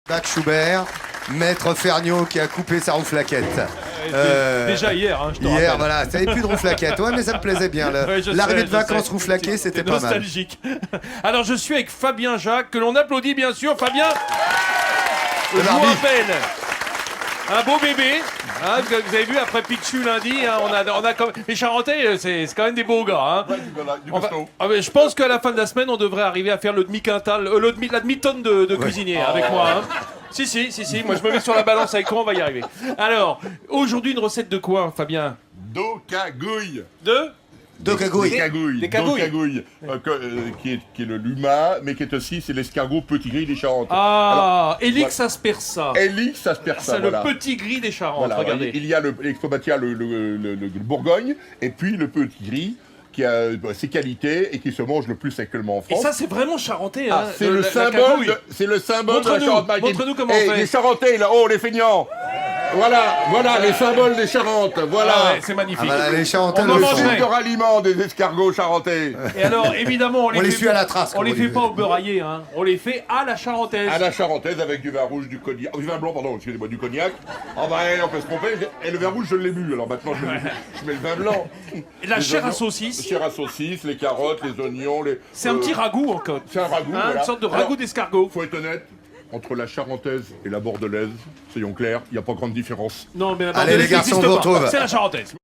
Max Schubert, Maître Ferniaud qui a coupé sa rouflaquette. Déjà hier, je te Hier, rappelle. voilà, ça n'avait plus de rouflaquette. Ouais, mais ça me plaisait bien. L'arrivée de vacances rouflaquée, c'était pas mal. nostalgique. Alors, je suis avec Fabien Jacques, que l'on applaudit bien sûr. Fabien, je vous Barbie. rappelle, un beau bébé. Vous avez vu, après Pichu lundi, on a quand même... Les Charentais, c'est quand même des beaux gars. Je pense qu'à la fin de la semaine, on devrait arriver à faire le demi-quintal, la demi-tonne de cuisinier avec moi. Si, moi je me mets sur la balance avec toi, on va y arriver. Alors, aujourd'hui, une recette de quoi, Fabien? D'ocagouille. De cagouilles. Des cagouilles. Qui est le luma, mais qui est aussi, c'est l'escargot petit gris des Charentes. Élix aspersa. Élix aspersa, C'est voilà. le petit gris des Charentes, Voilà, regardez. il y a le Bourgogne, et puis le petit gris, qui a ses qualités et qui se mange le plus actuellement en Et France. ça, c'est vraiment charentais. c'est le symbole de la Charente-Maritime. Montre-nous comment on fait. Les Charentais, là, les feignants. Voilà, les symboles des Charentes. Voilà. Ah ouais, c'est magnifique. Ah, voilà, les Charentais, On le en Le font. mangerait. site de ralliement des escargots charentais. Et alors, évidemment, On les suit à la trace, On comme les on fait dit. pas au beurraillé, on les fait à la charentaise. À la charentaise avec du vin rouge, du cognac. Du vin blanc, pardon, excusez-moi, du cognac. Ah bah on peut se tromper. Et le vin rouge, je l'ai bu. Alors maintenant, je mets le vin blanc. Et la Les chair à oignons, saucisse. chair à saucisse, les carottes, les oignons. C'est un petit ragoût encore. C'est un ragoût. Voilà. Une sorte de ragoût Alors, d'escargot. faut être honnête, entre la charentaise et la bordelaise, soyons clairs, il n'y a pas grande différence. Non, mais la Allez, les bordelaise garçons, n'existe on vous pas. retrouve. C'est la charentaise.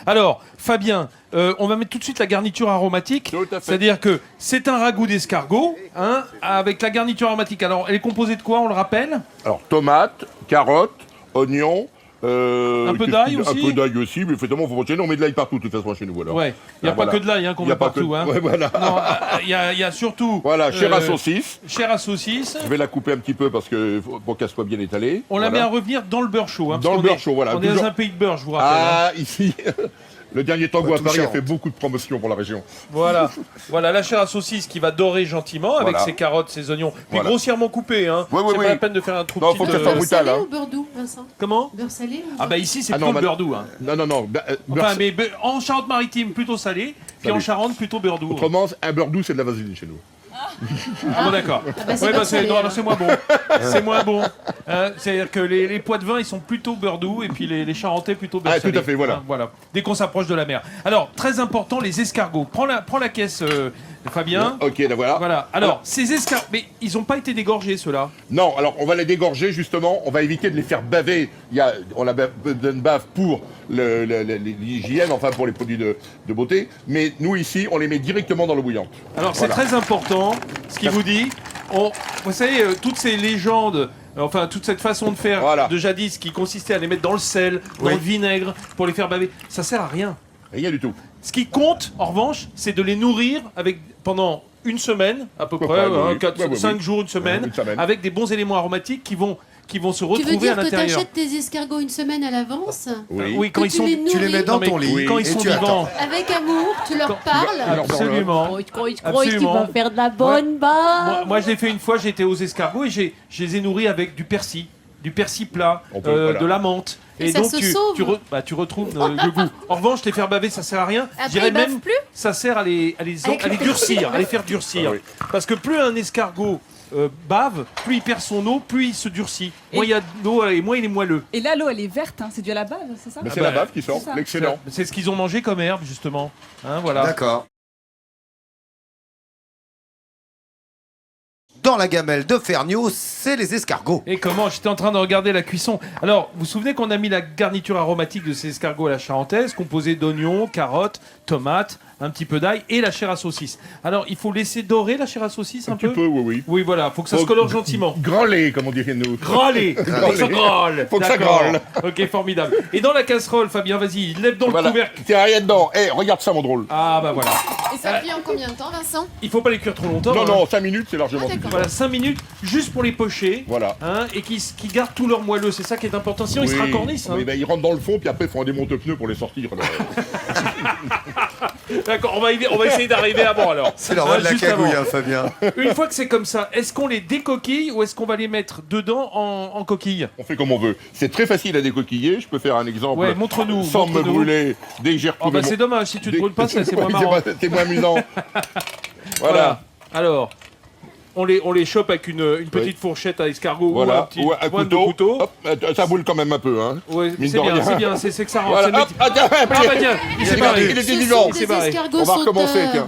Alors, Fabien, on va mettre tout de suite la garniture aromatique. Tout à fait. C'est-à-dire que c'est un ragoût d'escargot, avec la garniture aromatique. Alors, elle est composée de quoi, on le rappelle? Alors, tomates, carottes, oignons. Un peu d'ail aussi. Un peu d'ail aussi, mais effectivement, il faut retenir. On met de l'ail partout, de toute façon, chez nous. Voilà. Ouais, il n'y a pas Voilà. que de l'ail qu'on Il y a met pas que- partout. Ouais, voilà. Non, il y a surtout... Voilà, chair à saucisse. Chair à saucisse. Je vais la couper un petit peu pour qu'elle soit bien étalée. On la met Voilà. à revenir dans le beurre chaud. Parce Dans le qu'on beurre est- chaud, voilà. On est dans Toujours- un pays de beurre, je vous rappelle. Ah, ici, le dernier tango à tout Paris a Charente. fait beaucoup de promotions pour la région. Voilà, la chair à saucisse qui va dorer gentiment avec Voilà. ses carottes, ses oignons, puis Voilà. grossièrement coupés. Ouais, c'est ouais. pas la peine de faire un trou Non, petit. faut que ça soit Beurre brutal, salé hein. ou beurre doux, Vincent? Comment? Beurre salé ou Ah bah ici c'est Ah plutôt non, le bah- beurre doux. Non. Enfin, mais en Charente-Maritime plutôt salé, puis en Salé. Charente plutôt beurre doux. Autrement, un beurre doux, c'est de la vaseline chez nous. Ah bon d'accord. bah, c'est Ouais, beurre salé, alors. c'est moins bon. C'est moins bon. C'est-à-dire que les pois de vin ils sont plutôt beurre doux et puis les Charentais plutôt beurre Ah, tout salé. à fait, voilà. Voilà. Dès qu'on s'approche de la mer. Alors très important les escargots. Prends la caisse, Fabien. Ok, là, voilà. Voilà. Alors ces escargots, mais ils n'ont pas été dégorgés ceux-là. Non, alors on va les dégorger justement, on va éviter de les faire baver. On la donne bave pour l'hygiène, enfin pour les produits de beauté, mais nous ici, on les met directement dans l'eau bouillante. Alors c'est Voilà. très important ce qu'il vous dit. Vous savez, toutes ces légendes, enfin toute cette façon de faire Voilà. de jadis qui consistait à les mettre dans le sel, dans Oui. le vinaigre pour les faire baver, ça sert à rien. Rien du tout. Ce qui compte, en revanche, c'est de les nourrir pendant une semaine, à peu Ouais, près, ouais, oui. 5 jours, une semaine, Une semaine. avec des bons éléments aromatiques qui vont se Tu veux retrouver à dire que l'intérieur. t'achètes tes escargots une semaine à l'avance? Oui, quand Que ils tu sont, les Tu les mets dans Non, mais ton lit quand ils et sont tu attends. vivants. Avec amour, tu leur parles. Absolument. Oh, ils croient qu'il Absolument. va faire de la bonne barre. Moi, je l'ai fait une fois, j'étais aux escargots et je les ai nourris avec du persil plat, On peut, voilà. de la menthe. Et ça donc se sauve. tu retrouves le goût. En revanche, les faire baver, ça sert à rien. Après, Je dirais ils bavent même, plus ça sert à les durcir, à les faire durcir. Ah oui. Parce que plus un escargot bave, plus il perd son eau, plus il se durcit. Moins il y a d'eau et moins il est moelleux. Et là, l'eau, elle est verte, c'est dû à la bave, c'est ça? Mais c'est bah, la bave qui sort, c'est ça. l'excellent. C'est ce qu'ils ont mangé comme herbe, justement. Voilà. D'accord. Dans la gamelle de Ferniaud, c'est les escargots. Et comment? J'étais en train de regarder la cuisson. Alors, vous vous souvenez qu'on a mis la garniture aromatique de ces escargots à la charentaise, composée d'oignons, carottes, tomates, un petit peu d'ail et la chair à saucisse. Alors, il faut laisser dorer la chair à saucisse un Un petit peu. peu, oui. Oui, voilà, faut que ça se Faut- colore gentiment. Grâler, comme on dirait nous. Grâler, faut que ça grâle. Faut que ça D'accord. grâle. Ok, formidable. Et dans la casserole, Fabien, vas-y, lève dans le Voilà. couvercle. Tiens, rien dedans. Eh, regarde ça, mon drôle. Ah bah voilà. Et ça cuit en combien de temps, Vincent? Il faut pas les cuire trop longtemps. Non, hein. non, 5 minutes, c'est largement Ah, d'accord. suffisant. Voilà, 5 minutes juste pour les pocher. Voilà. Et qui gardent tout leur moelleux, c'est ça qui est important. Sinon, ils se Oui. racornissent. Oui, ben, ils rentrent dans le fond, puis après, ils font un démonte-pneus pour les sortir. alors. D'accord, on va essayer d'arriver avant alors. C'est le roi de la Juste cagouille, avant. hein, Fabien. Une fois que c'est comme ça, est-ce qu'on les décoquille ou est-ce qu'on va les mettre dedans en coquille? On fait comme on veut. C'est très facile à décoquiller. Je peux faire un exemple Ouais, montre-nous. sans me montre-nous. brûler. Dès que j'ai Oh retrouvé bah c'est dommage, si tu te brûles pas, c'est moins Oui, marrant. c'est moins amusant. Voilà. Alors, on les chope avec une petite fourchette à escargot ou un Voilà, petit ou un pointe de couteau. Hop, ça boule quand même un peu, hein. Ouais, Mine c'est de bien, rien. c'est bien, c'est que ça rentre. Voilà, c'est le hop, métier- ah, Ah bah tiens, il s'est barré. Il était Ce vivant. sont C'est des barré. escargots On va recommencer, sauteurs. tiens.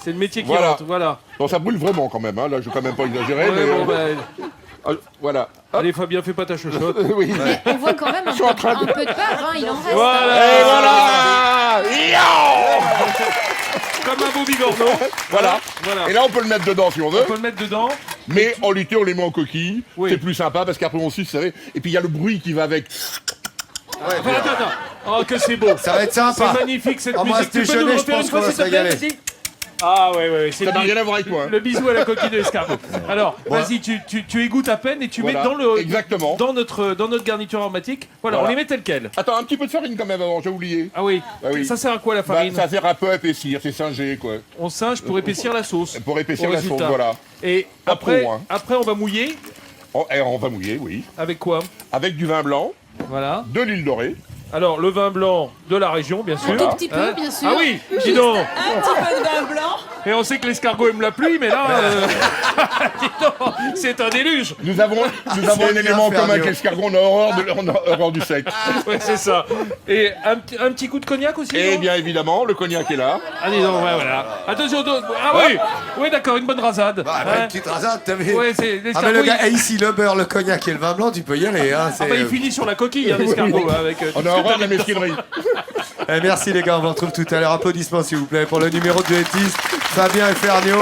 C'est le métier qui Voilà. rentre, voilà. Bon, ça brûle vraiment quand même, hein. Là, je vais quand même pas exagérer, Ouais, mais... bon, bah, voilà. allez Fabien, fais pas ta chochotte. Oui. On voit quand même un suis en train de- peu de part, hein, il en reste. Et voilà. Comme un beau bigorneau. Voilà. Voilà. Et là, on peut le mettre dedans si on veut. On peut le mettre dedans. Mais en lutte, on les met en coquille. Oui. C'est plus sympa parce qu'après on suce, vous savez. Et puis il y a le bruit qui va avec. Enfin, attends. Oh, que c'est beau. Ça va être sympa. C'est magnifique cette Ah, moi, musique. Tu peux déjeuner, nous je refaire pense une fois, qu'on va s'il te se plaît, régaler. vas-y. Ah ouais, c'est Ça n'a le, rien à voir avec toi. Hein. le bisou à la coquille de l'escargot. Alors, vas-y, tu égouttes à peine et tu Voilà. mets dans le Exactement. dans notre garniture aromatique. Voilà, Voilà. on les met telles quelles. Attends, un petit peu de farine quand même avant, j'ai oublié. Ah oui. Ah oui. Ça sert à quoi la Bah, farine? ça sert un peu à épaissir, c'est singé quoi. On singe pour épaissir la sauce. Pour épaissir Au la résultat. sauce, voilà. Et Pas après, trop, hein. après, on va mouiller. On va mouiller, oui. Avec quoi? Avec du vin blanc, Voilà. de l'île dorée. Alors, le vin blanc de la région, bien sûr. Un tout petit peu, Hein bien sûr. Ah oui, dis donc. Un petit peu de vin blanc. Et on sait que l'escargot aime la pluie, mais là, dis donc, c'est un déluge. Nous avons un bien élément en fait, commun avec Arnaud. l'escargot, on a horreur du sec. Ouais, c'est ça. Et un petit coup de cognac aussi. Et non bien évidemment, le cognac est là. Allez, donc, ouais, voilà. Attention, ah oui, oui, d'accord, une bonne rasade. Bah, Hein une petite rasade, t'as vu. Ouais, c'est Ah, mais l'escargot. le gars, ici, le beurre, le cognac et le vin blanc, tu peux y aller. Hein, c'est, il finit sur la coquille, hein, l'escargot. Avec, tout On ce a que horreur t'as de la mis mesquinerie. merci les gars, on vous retrouve tout à l'heure. Applaudissements s'il vous plaît pour le numéro de duettiste, Fabien et Fernio.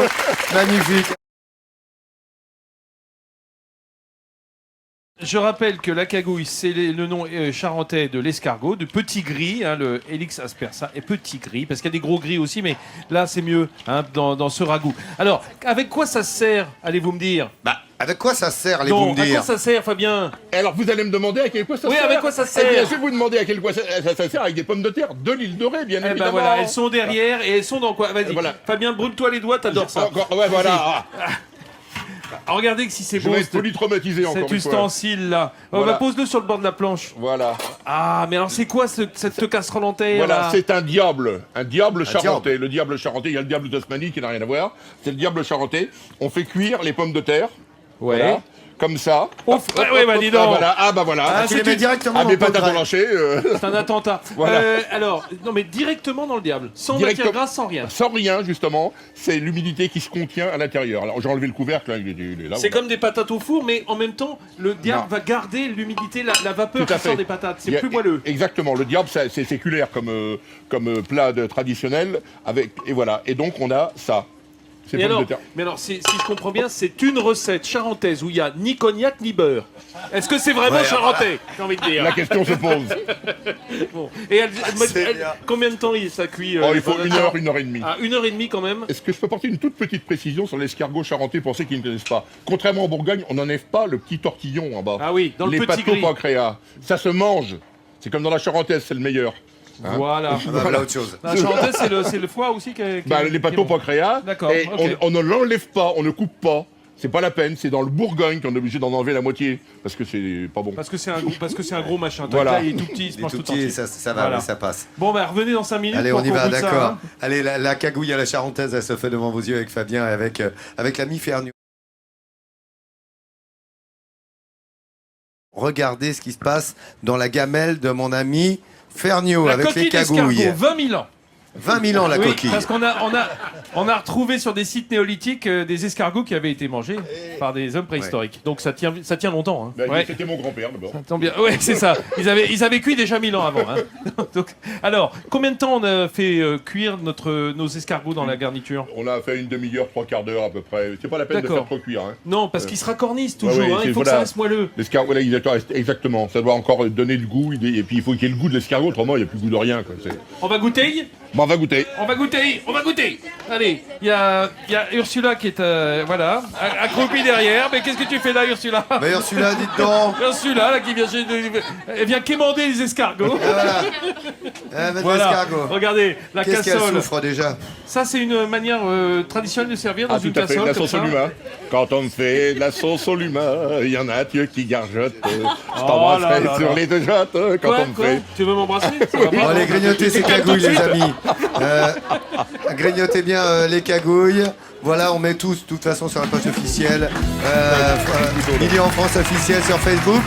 Magnifique. Je rappelle que la cagouille, c'est le nom charentais de l'escargot, de petit gris, hein, le Helix aspersa est petit gris, parce qu'il y a des gros gris aussi, mais là c'est mieux hein, dans ce ragoût. Alors, avec quoi ça se sert, allez-vous me dire? Bah, avec quoi ça sert, allez-vous Non, me à dire quoi ça sert, Fabien? Et alors vous allez me demander à quel quoi ça Oui, sert. avec quoi ça Eh bien, sert? je vais vous demander à quel quoi ça sert avec des pommes de terre de l'île dorée, bien Eh ben évidemment. voilà, elles sont derrière et elles sont dans quoi? Vas-y, Voilà. Fabien, brûle-toi les doigts, t'adores ça. Encore, ouais, voilà. Ah, regardez que si c'est Je bon, vais être polytraumatisé encore cet une fois. ustensile-là. Voilà. Bah, pose-le sur le bord de la planche. Voilà. Ah, mais alors c'est quoi cette casserole en terre Voilà, là c'est un diable charentais. Le diable charentais, il y a le diable d'Osmanie qui n'a rien à voir. C'est le diable charentais. On fait cuire les pommes de terre. Ouais. Voilà, comme ça. Ouf, ouais, bah dis donc. Voilà. Ah bah voilà. Ah, tu les mets directement Ah, dans mes le pot de patates au grain. lâcher. C'est un attentat. Voilà. Alors, non mais directement dans le diable. Sans Directement. matière grasse, sans rien. Sans rien, justement. C'est l'humidité qui se contient à l'intérieur. Alors j'ai enlevé le couvercle, là, il est là. C'est voilà. comme des patates au four, mais en même temps, le diable Non. va garder l'humidité, la vapeur Tout à qui sort fait. des patates. Il C'est y a- plus moelleux. Exactement. Le diable, c'est séculaire comme plat traditionnel. Et voilà. Et donc on a ça. Ces Et pommes alors, de terre. mais alors, si je comprends bien, c'est une recette charentaise où il n'y a ni cognac ni beurre. Est-ce que c'est vraiment charentais, j'ai envie de dire? La question se pose. Bon. Et C'est bien. combien de temps ça cuit Oh, les il faut pommes de 1 terre heure, 1 heure et demie. Ah, 1h30 quand même. Est-ce que je peux porter une toute petite précision sur l'escargot charentais pour ceux qui ne connaissent pas? Contrairement en Bourgogne, on n'enlève pas le petit tortillon en bas. Ah oui, dans le Les petit pâteaux gris. pancréas. Ça se mange. C'est comme dans la charentaise, c'est le meilleur. Hein Voilà. Ah, bah, voilà autre chose. La charentaise, c'est le foie aussi qui est Bah, les qui est pâteaux bon. pancréas. D'accord, Et ok. on ne l'enlève pas, on ne coupe pas. C'est pas la peine, c'est dans le Bourgogne qu'on est obligé d'en enlever la moitié. Parce que c'est pas bon. Parce que c'est un gros machin. Voilà. Là, il est tout petit, il se Les mange tout tout entier. petits, ça va, Voilà. mais ça passe. Bon, bah revenez dans 5 minutes. Allez, pour on y qu'on va, goûte ça, d'accord. hein. Allez, la cagouille à la charentaise, elle se fait devant vos yeux avec Fabien et avec l'ami Fernio. Regardez ce qui se passe dans la gamelle de mon ami Fernio La avec coquille les cagouilles. d'escargot, 20 000 ans. 20 000 ans la Oui, coquille. parce qu'on a retrouvé sur des sites néolithiques des escargots qui avaient été mangés par des hommes préhistoriques. Donc ça tient longtemps. Hein. Bah, Ouais. C'était mon grand-père d'abord. Ça tombe bien. Ouais, c'est ça. Ils avaient cuit déjà 1000 ans avant. Hein. Donc, alors, combien de temps on a fait cuire nos escargots dans la garniture? On a fait une demi-heure, 3/4 d'heure à peu près. C'est pas la peine de D'accord. faire trop cuire. Hein. Non, parce qu'ils se racornissent toujours. Ouais, ouais, hein. Il c'est- faut que ça voilà. reste moelleux. L'escargot, voilà, exactement. Ça doit encore donner le goût. Et puis il faut qu'il y ait le goût de l'escargot, autrement il n'y a plus le goût de rien. Quoi. On va goûter. Bon, on va goûter. On va goûter. Allez, il y a Ursula qui est accroupie derrière. Mais qu'est-ce que tu fais là, Ursula? Mais Ursula, dites donc. Ursula, là, qui vient, elle vient quémander les escargots. Voilà. Votre Voilà. escargot. Regardez, la Qu'est-ce qu'elle cassole. souffre déjà? Ça, c'est une manière traditionnelle de servir dans Ah, une tout à fait, de cassole. la comme sauce au ça. lumin. Quand on fait de la sauce au lumin, il y en a Dieu qui garjote. Je là t'embrasserai là sur là. les deux jottes quand Quoi, on me fait. Tu veux m'embrasser? Ça va pas Allez, grignoter ces cagouilles, les amis. Grignotez bien les cagouilles. Voilà, on met tous, de toute façon, sur la page officielle. Milieu en France officielle sur Facebook.